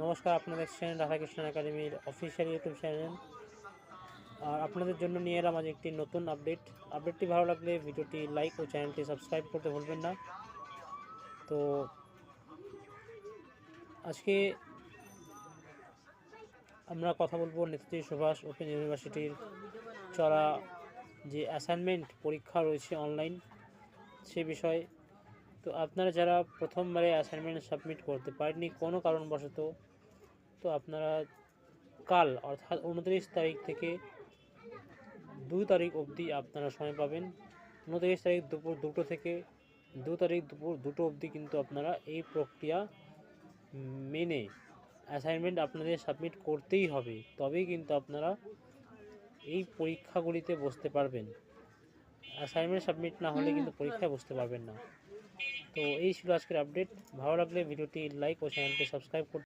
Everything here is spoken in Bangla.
নমস্কার, আপনারা দেখছেন রাধাকৃষ্ণ একাডেমির অফিসিয়াল ইউটিউব চ্যানেল। আর আপনাদের জন্য নিয়ে এলাম আজ একটি নতুন আপডেটটি ভালো লাগলে ভিডিওটি লাইক ও চ্যানেলটি সাবস্ক্রাইব করতে ভুলবেন না। তো আজকে আমরা কথা বলবো নেতাজি সুভাষ ওপেন ইউনিভার্সিটির চলা যে অ্যাসাইনমেন্ট পরীক্ষা রয়েছে অনলাইন সে বিষয়ে। তো আপনারা যারা প্রথমবারে অ্যাসাইনমেন্ট সাবমিট করতে পারেননি কোনো কারণবশত, তো আপনারা কাল অর্থাৎ 29 তারিখ থেকে 2 তারিখ অবধি আপনারা সময় পাবেন। 29 তারিখ দুপুর 2টো থেকে 2 তারিখ দুপুর 2টো অবধি কিন্তু আপনারা এই প্রক্রিয়া মেনে অ্যাসাইনমেন্ট আপনাদের সাবমিট করতেই হবে, তবেই কিন্তু আপনারা এই পরীক্ষাগুলিতে বসতে পারবেন। অ্যাসাইনমেন্ট সাবমিট না হলে কিন্তু পরীক্ষায় বসতে পারবেন না। তো এই ছিল আজকের আপডেট। ভালো লাগলে ভিডিওটি লাইক ও চ্যানেলটি সাবস্ক্রাইব করতে